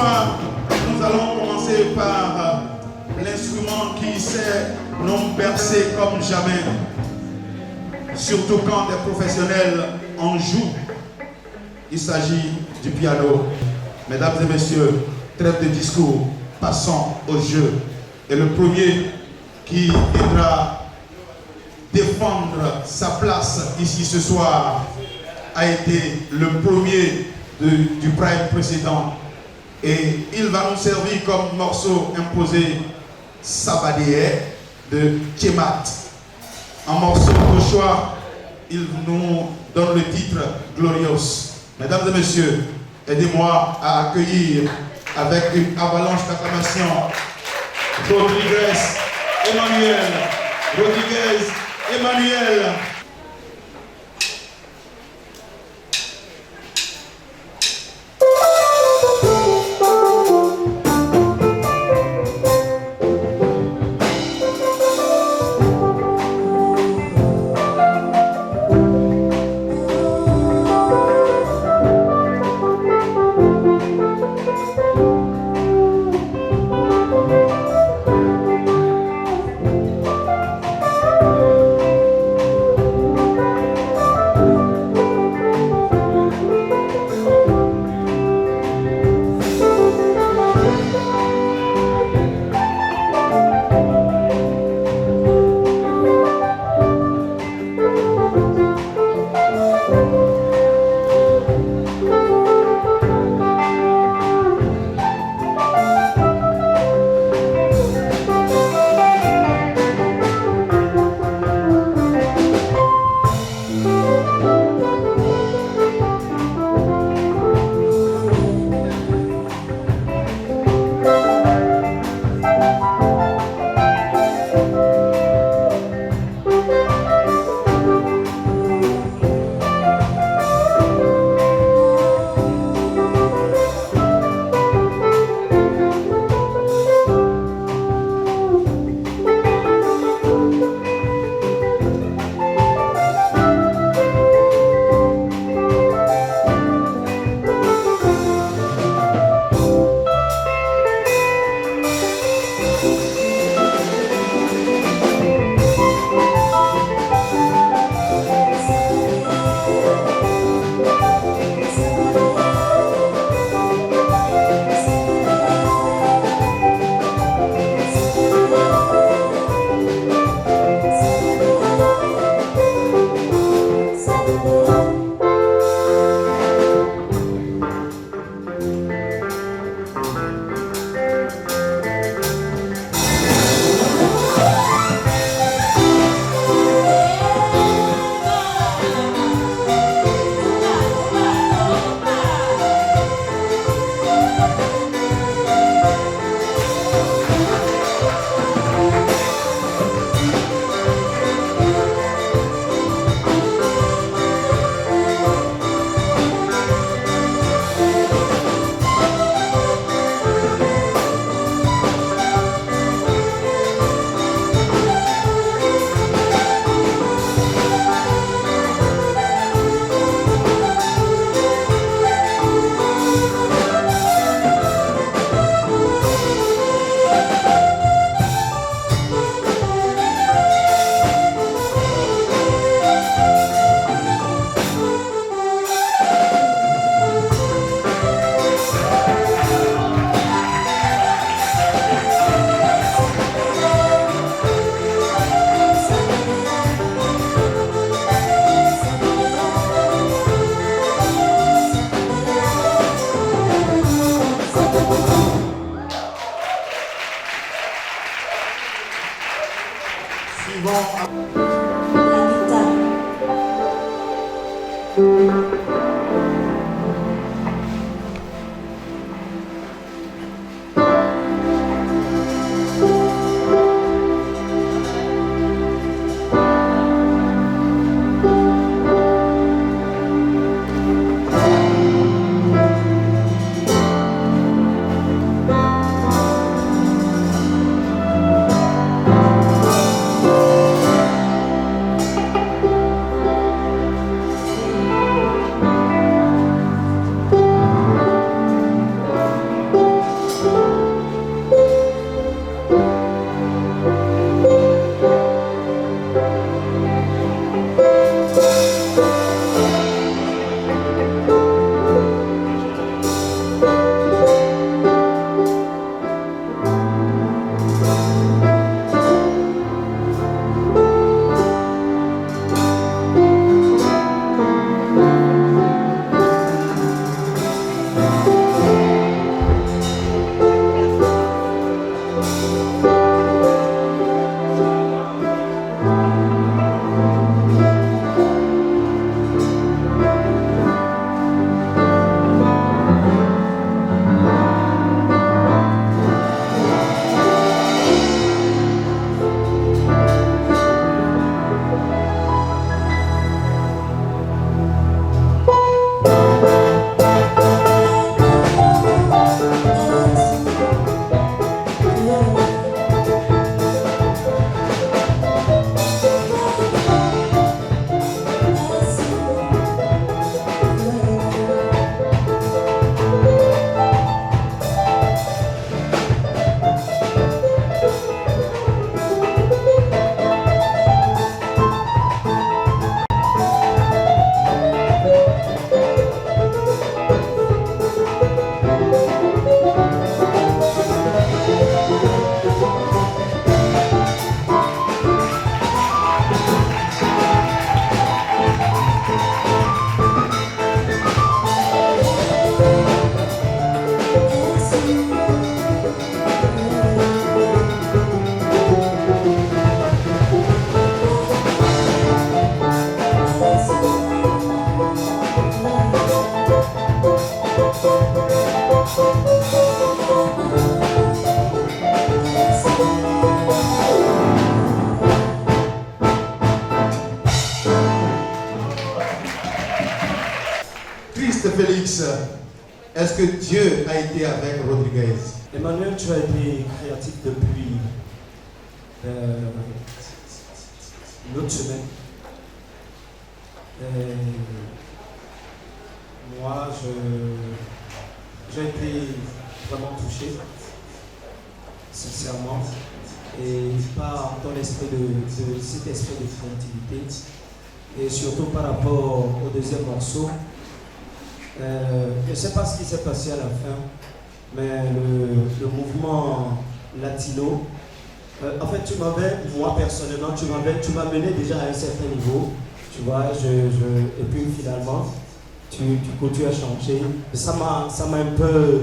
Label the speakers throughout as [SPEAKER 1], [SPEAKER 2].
[SPEAKER 1] soir, nous allons commencer par l'instrument qui sait nous bercer comme jamais. Surtout quand des professionnels en jouent. Il s'agit du piano. Mesdames et messieurs, trêve de discours, passons au jeu. Et le premier qui viendra défendre sa place ici ce soir a été le premier du prime précédent. Et il va nous servir comme morceau imposé Sabadie de Tchemat. Un morceau au choix, il nous donne le titre Glorious. Mesdames et messieurs, aidez-moi à accueillir avec une avalanche d'acclamations Rodriguez Emmanuel. Rodriguez Emmanuel. Félix, est-ce que Dieu a été avec Rodriguez?
[SPEAKER 2] Emmanuel, tu as été créatif depuis une autre semaine. Moi, j'ai été vraiment touché, sincèrement, et par ton esprit cet esprit de créativité, et surtout par rapport au deuxième morceau. Je ne sais pas ce qui s'est passé à la fin, mais le mouvement latino, en fait, moi personnellement, tu m'as mené déjà à un certain niveau, tu vois, et puis finalement, tu as changé. Ça m'a un peu,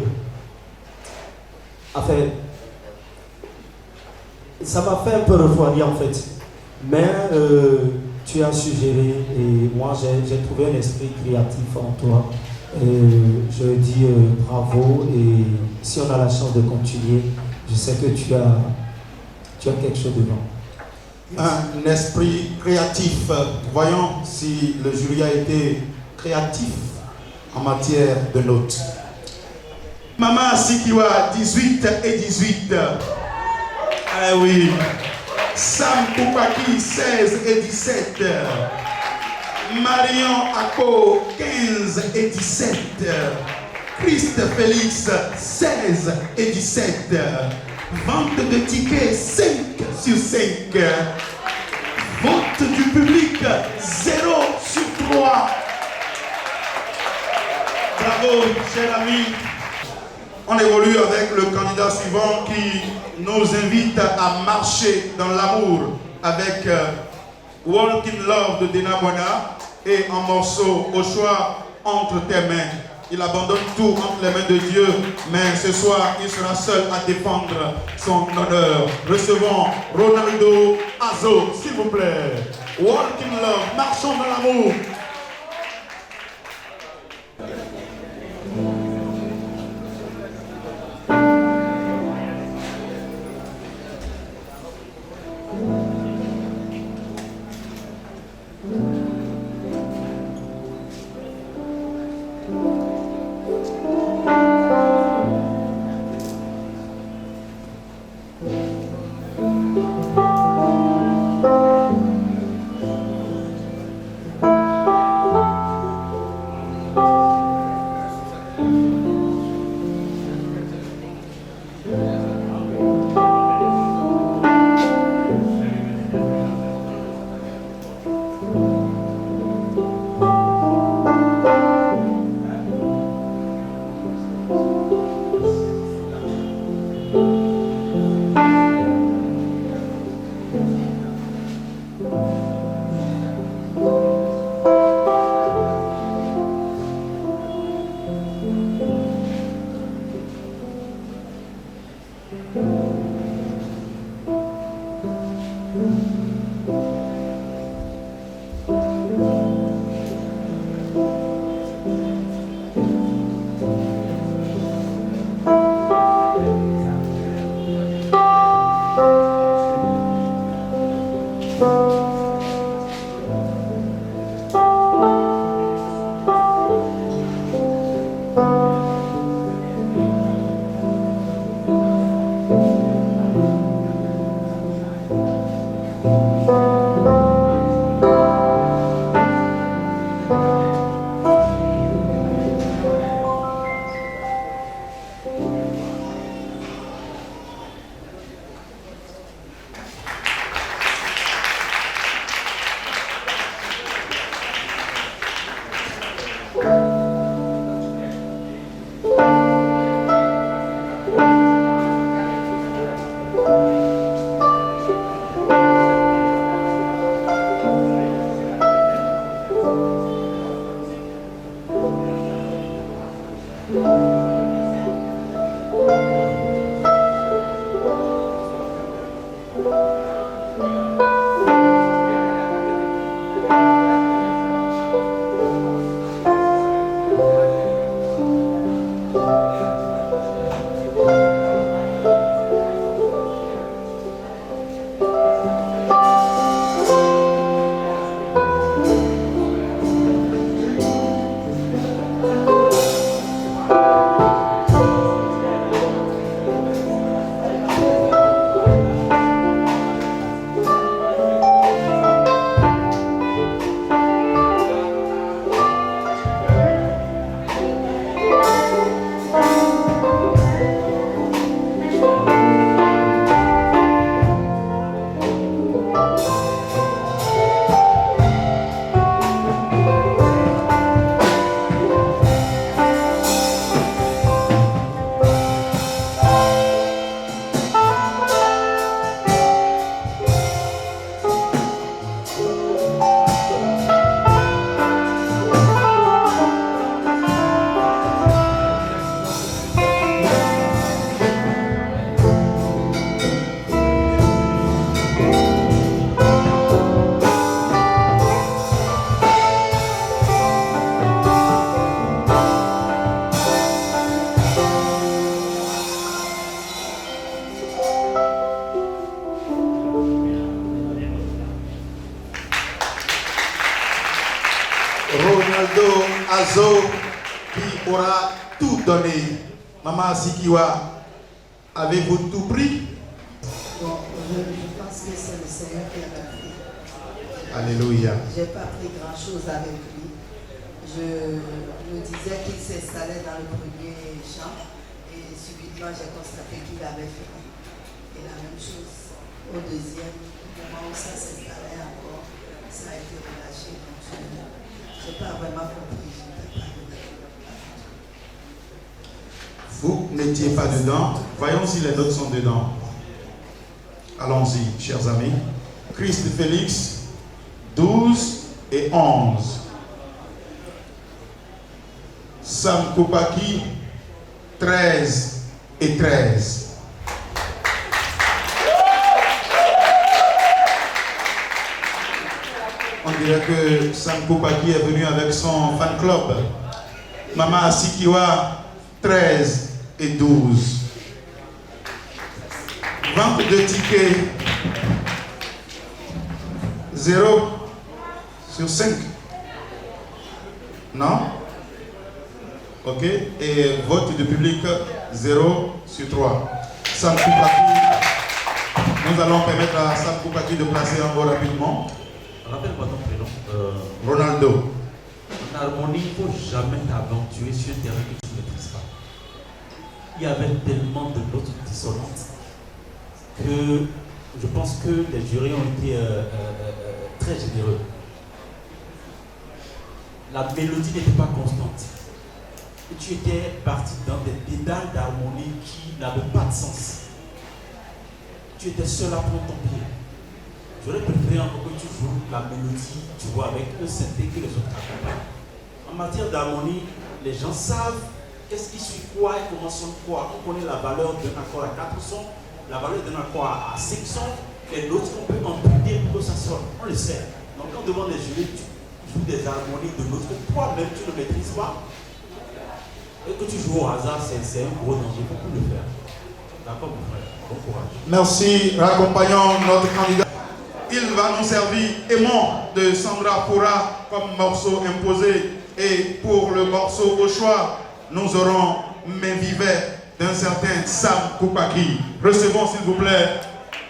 [SPEAKER 2] en fait, ça m'a fait un peu refroidir en fait, mais tu as suggéré et moi j'ai trouvé un esprit créatif en toi. Je dis bravo, et si on a la chance de continuer, je sais que tu as quelque chose devant.
[SPEAKER 1] Un esprit créatif. Voyons si le jury a été créatif en matière de notes. Maman Sikiwa, 18 et 18. Ah oui. Sam Koupaki, 16 et 17. Marion Ako, 15 et 17. Christ Félix, 16 et 17. Vente de tickets, 5 sur 5. Vote du public, 0 sur 3. Bravo, cher ami. On évolue avec le candidat suivant qui nous invite à marcher dans l'amour avec Walk in Love de Dena Bona et un morceau au choix entre tes mains. Il abandonne tout entre les mains de Dieu, mais ce soir, il sera seul à défendre son honneur. Recevons Ronaldo Azo, s'il vous plaît. Walk in Love, marchons dans l'amour. l'oiseau qui aura tout donné. Maman Sikiwa, avez-vous tout pris?
[SPEAKER 3] Bon, je pense que c'est le Seigneur qui a pris.
[SPEAKER 1] Alléluia.
[SPEAKER 3] Je n'ai pas pris grand-chose avec lui. Je me disais qu'il s'installait dans le premier champ et subitement j'ai constaté qu'il avait fini. Et la même chose au deuxième, au moment où ça s'installait encore, ça a été relâché. Donc je n'ai pas vraiment compris. Je n'étais pas dedans.
[SPEAKER 1] Vous n'étiez pas dedans. Voyons si les autres sont dedans. Allons-y, chers amis. Christ Félix, 12 et 11. Sam Koupaki, 13 et 13. On dirait que Sam Koupaki est venu avec son fan club. Mama Sikiwa, 13 et 12. Vente de tickets 0 sur 5. Non? Ok. Et vote de public 0 sur 3. Sam Koupaki. Nous allons permettre à Sam Koupaki de placer encore rapidement.
[SPEAKER 4] Rappelle-moi ton prénom.
[SPEAKER 1] Ronaldo.
[SPEAKER 4] En harmonie, il ne faut jamais t'aventurer sur un terrain que tu ne maîtrises pas. Il y avait tellement de notes dissonantes que je pense que les jurys ont été très généreux. La mélodie n'était pas constante. Et tu étais parti dans des pédales d'harmonie qui n'avaient pas de sens. Tu étais seul à prendre ton pied. J'aurais préféré encore que tu joues la mélodie, tu vois, avec un synthé que les autres accompagnent. En matière d'harmonie, les gens savent qu'est-ce qui suit quoi et comment sonne quoi. On connaît la valeur d'un accord à 4 sons, la valeur d'un accord à 5 sons, et d'autres qu'on peut amputer pour que ça sonne. On le sait. Donc quand on demande les jurys, tu joues des harmonies de notes que toi-même tu ne maîtrises pas, et que tu joues au hasard, c'est un gros danger. Il faut plus le faire. D'accord, mon frère? Bon courage.
[SPEAKER 1] Merci. Raccompagnons notre candidat. Il va nous servir Aimant de Sandra Foura comme morceau imposé. Et pour le morceau au choix, nous aurons Main Vivet d'un certain Sam Koupaki. Recevons s'il vous plaît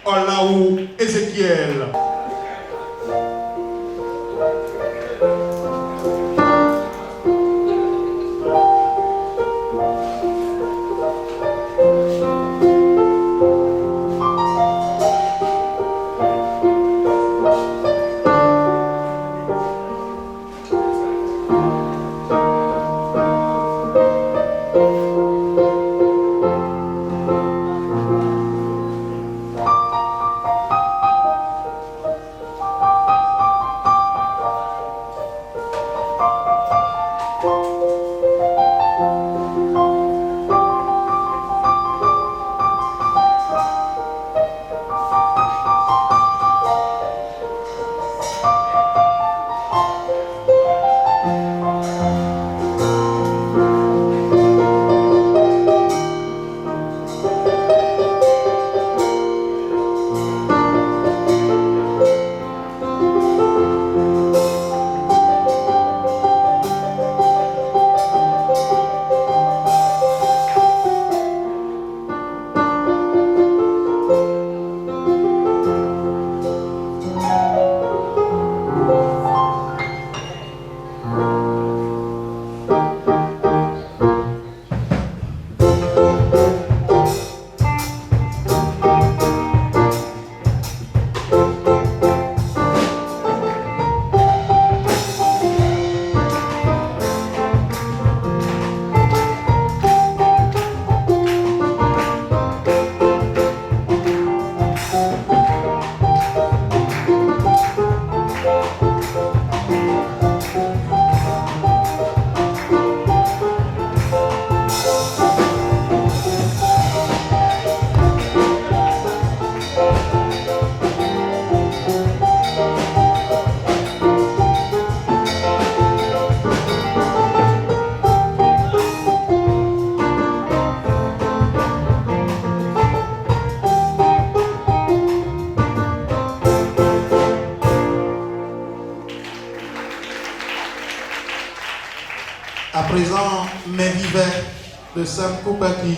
[SPEAKER 1] Olaou Ézéchiel. Vivet de Sam Koupaki.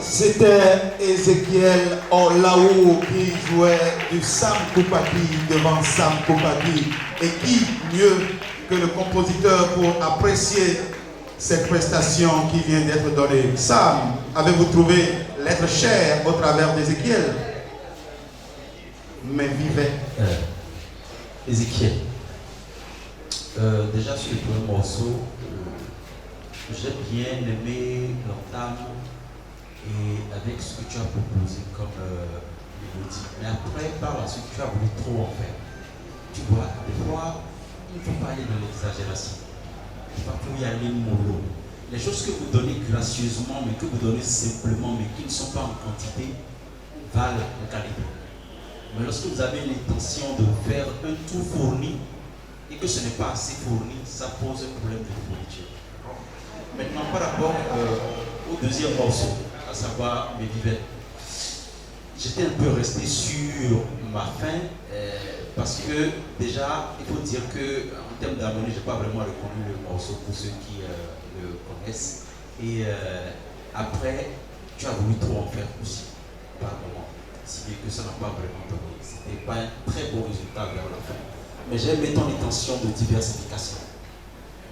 [SPEAKER 1] C'était Ézéchiel Olaou qui jouait du Sam Koupaki devant Sam Koupaki. Et qui mieux que le compositeur pour apprécier cette prestation qui vient d'être donnée? Sam, avez-vous trouvé l'être cher au travers d'Ézéchiel? Mais vivait.
[SPEAKER 5] Ézéchiel. Déjà sur le premier morceau, j'ai bien aimé l'entame et avec ce que tu as proposé comme mélodie. Mais après, par la suite, tu as voulu trop en faire. Tu vois, des fois, il ne faut pas aller dans l'exagération. Il faut y aller mollo. Les choses que vous donnez gracieusement, mais que vous donnez simplement, mais qui ne sont pas en quantité, valent la qualité. Mais lorsque vous avez l'intention de faire un tout fourni et que ce n'est pas assez fourni, ça pose un problème de fourniture. Maintenant, par rapport au deuxième morceau, à savoir Mes Vivettes, j'étais un peu resté sur ma fin parce que déjà, il faut dire qu'en termes d'harmonie, je n'ai pas vraiment reconnu le morceau pour ceux qui le connaissent. Et après, tu as voulu trop en faire aussi, par moment. Si bien que ça n'a pas vraiment donné. Ce n'était pas un très beau résultat vers la fin. Mais j'ai aimé ton intention de diversification.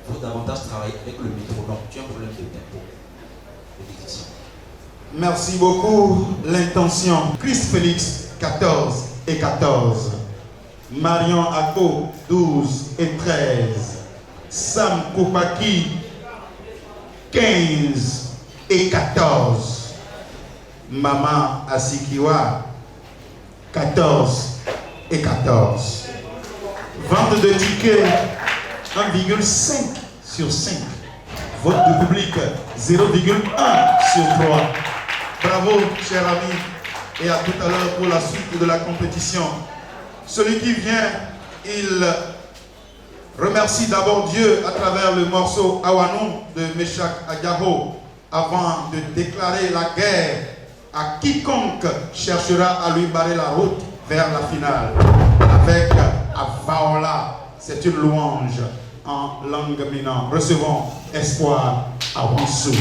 [SPEAKER 5] Il faut davantage travailler avec le métronome. Tu as un problème de tempo, de diction.
[SPEAKER 1] Merci beaucoup. L'intention. Christ Félix, 14 et 14. Marion Ako, 12 et 13. Sam Koupaki, 15 et 14. Maman Asikiwa, 14 et 14. Vente de tickets, 1,5 sur 5. Vote du public, 0,1 sur 3. Bravo, chers amis, et à tout à l'heure pour la suite de la compétition. Celui qui vient, il remercie d'abord Dieu à travers le morceau Awanou de Meshach Agaro avant de déclarer la guerre à quiconque cherchera à lui barrer la route vers la finale. Avec Avaola, c'est une louange en langue minant. Recevons Espoir à Wansou.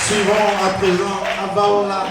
[SPEAKER 1] Suivons à présent Avaola.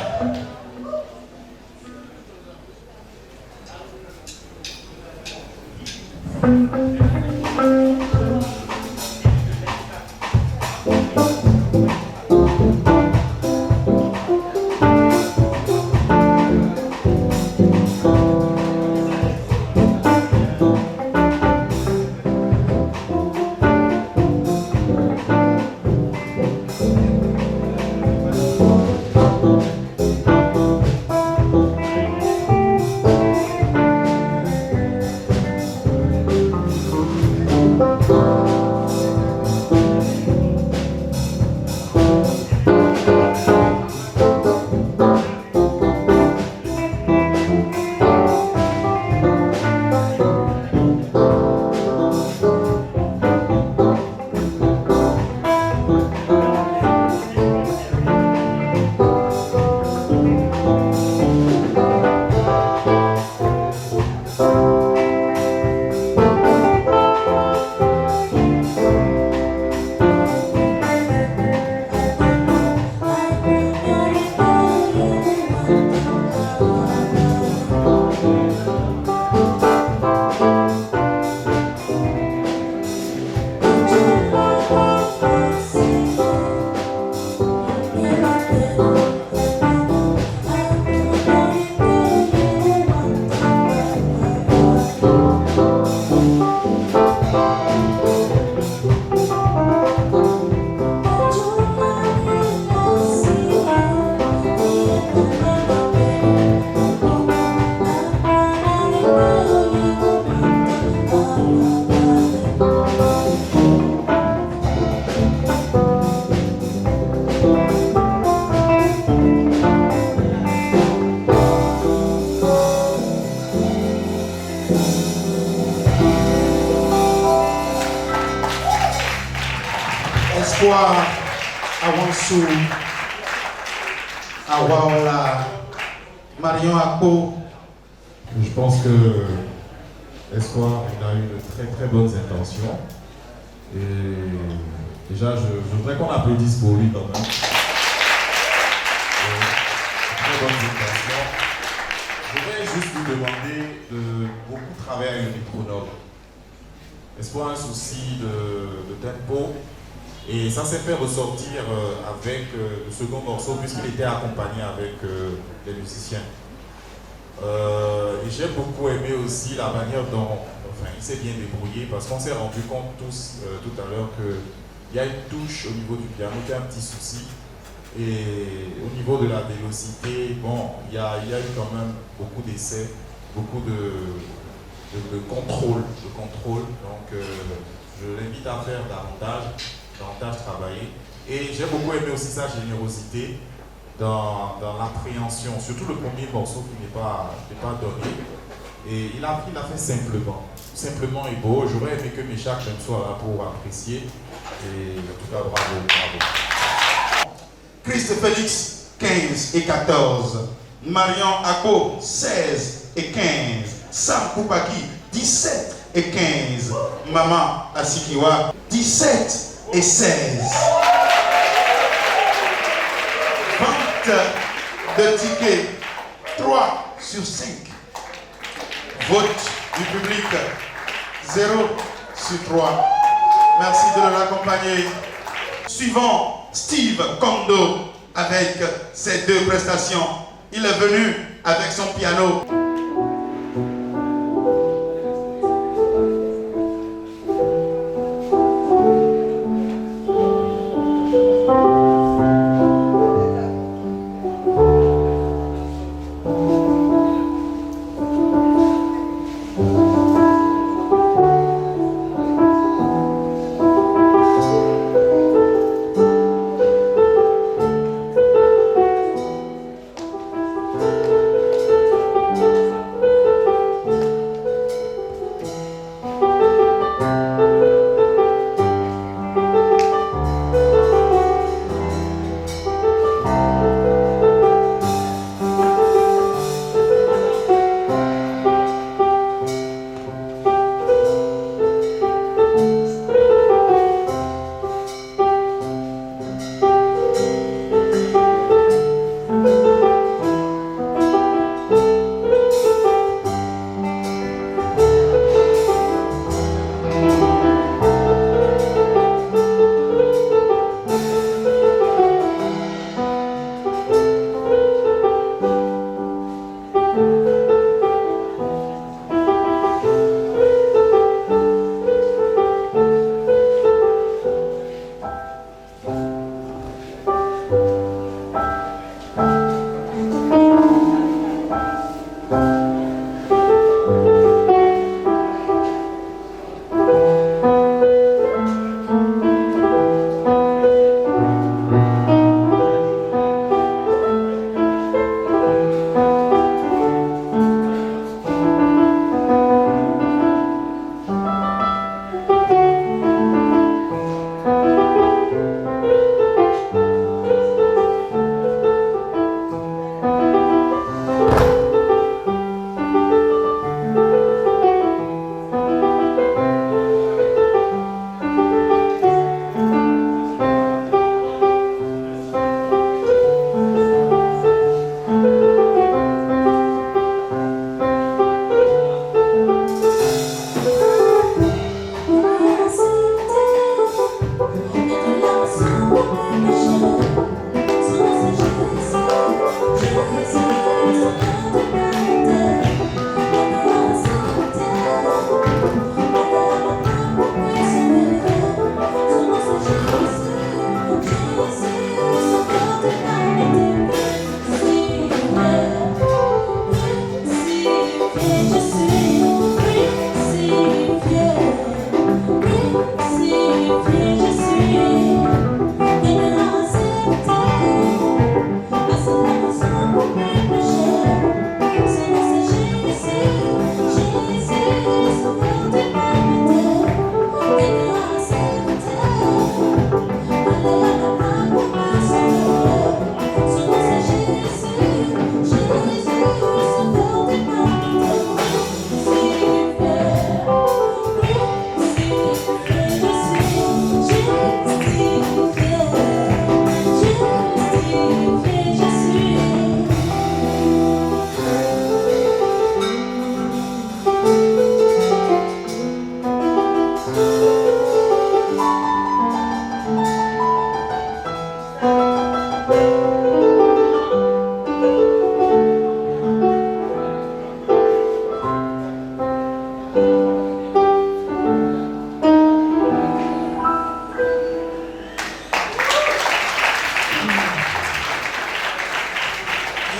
[SPEAKER 1] Espoir, Awansou, Awaola, Marion Akpo.
[SPEAKER 6] Je pense que Espoir, il a eu de très très bonnes intentions. Et déjà, je voudrais qu'on applaudisse pour lui quand même. Très bonnes intentions. Je voudrais juste lui demander de beaucoup travailler avec le métronome. Espoir a un souci de tempo. Et ça s'est fait ressortir avec le second morceau puisqu'il était accompagné avec les musiciens. Et j'ai beaucoup aimé aussi la manière dont il s'est bien débrouillé parce qu'on s'est rendu compte tous tout à l'heure qu'il y a une touche au niveau du piano qui a un petit souci. Et au niveau de la vélocité, bon, il y a eu quand même beaucoup d'essais, beaucoup de contrôle. Donc je l'invite à faire davantage travailler. Et j'ai beaucoup aimé aussi sa générosité dans l'appréhension, surtout le premier morceau qui n'est pas donné. Et il a fait simplement et beau. J'aurais aimé que Méchac soit là pour apprécier. Et en tout cas, bravo.
[SPEAKER 1] Christ Félix, 15 et 14. Marion Akpo, 16 et 15. Sam Koupaki, 17 et 15. Maman Asikiwa, 17 et 16. Vente de tickets, 3 sur 5. Vote du public, 0 sur 3. Merci de l'accompagner. Suivant, Steve Kondo avec ses 2 prestations. Il est venu avec son piano.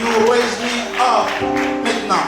[SPEAKER 1] You raise me up maintenant.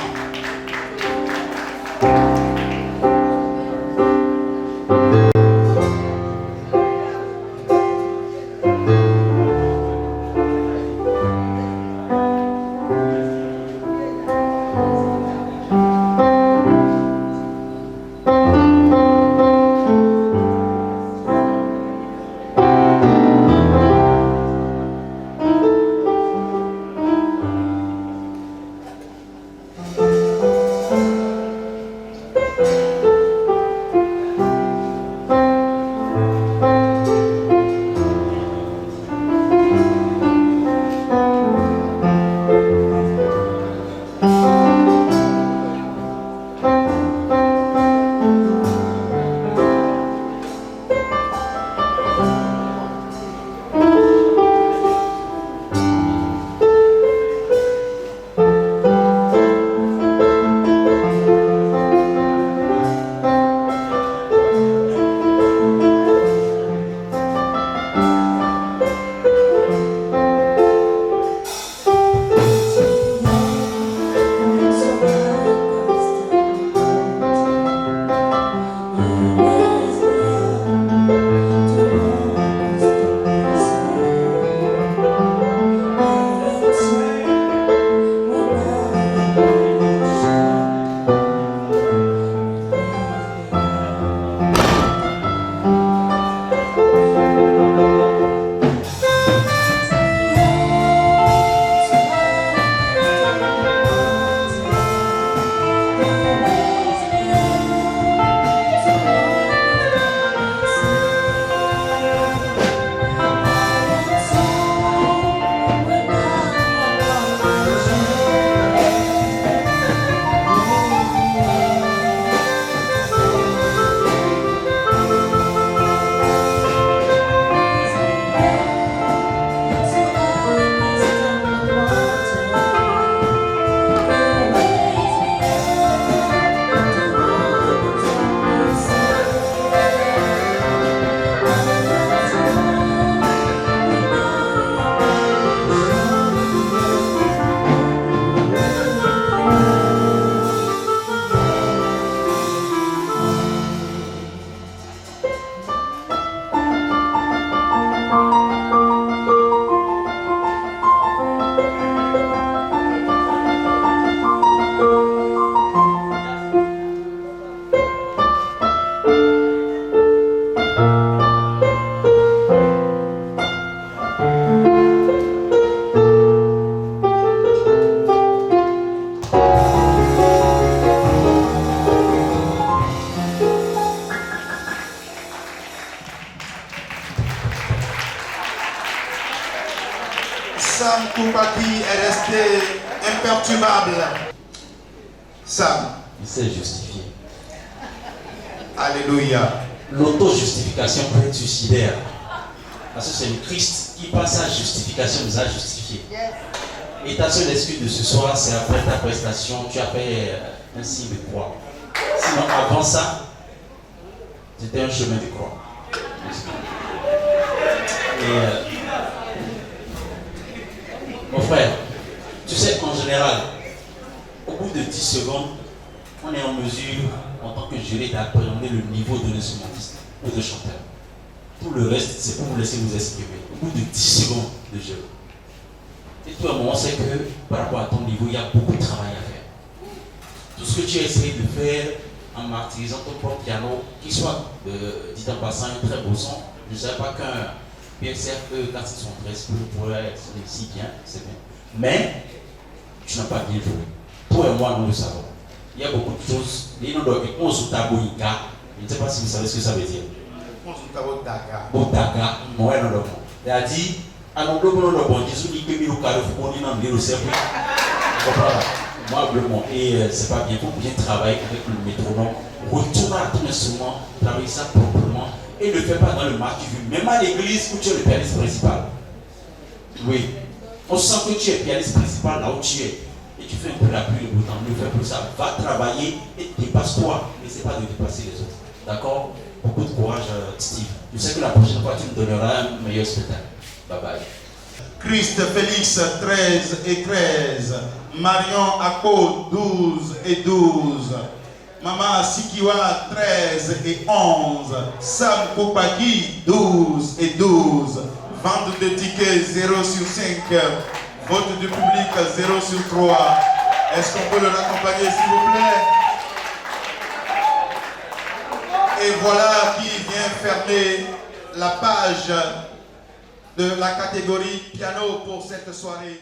[SPEAKER 1] Sam Koupaki est resté imperturbable. Sam.
[SPEAKER 5] Il s'est justifié.
[SPEAKER 1] Alléluia.
[SPEAKER 5] L'auto-justification peut être suicidaire. Parce que c'est le Christ qui, par sa justification, nous a justifiés. Et ta seule excuse de ce soir, c'est après ta prestation, tu as fait un signe de croix. Sinon, avant ça, c'était un chemin de croix. Et mon frère, tu sais qu'en général, au bout de 10 secondes, on est en mesure, en tant que juré, d'appréhender le niveau de l'instrumentiste ou de chanteur. Tout le reste, c'est pour vous laisser vous exprimer. Au bout de 10 secondes de jeu. Et tout à un moment, c'est que par rapport à ton niveau, il y a beaucoup de travail à faire. Tout ce que tu as essayé de faire en martyrisant ton propre piano, qui soit, dit en passant, un très beau son, je ne savais pas qu'un PSRE 413 pourrait être si bien, c'est bien. Mais, tu n'as pas bien joué. Toi et moi, nous le savons. Il y a beaucoup de choses. Je ne sais pas si vous savez ce que ça veut dire. Botaka, moi, non, non. Il a dit, alors, moi, et c'est pas bien, il faut bien travailler avec le métronome, retourner à ton instrument, travailler ça proprement, et ne le fais pas dans le martyr, même à l'église où tu es le pianiste principal. Oui, on sent que tu es pianiste principal là où tu es, et tu fais un peu la pluie, le beau temps, ne fais plus ça, va travailler et dépasse-toi, n'essaie pas de dépasser les autres. D'accord? Beaucoup de courage, Steve. Je sais que la prochaine fois, tu me donneras un meilleur spectacle. Bye bye.
[SPEAKER 1] Christ Félix 13 et 13. Marion Ako 12 et 12. Maman Sikiwa 13 et 11. Sam Koupaki 12 et 12. Vente de tickets 0 sur 5. Vote du public 0 sur 3. Est-ce qu'on peut le raccompagner s'il vous plaît? Et voilà qui vient fermer la page de la catégorie piano pour cette soirée.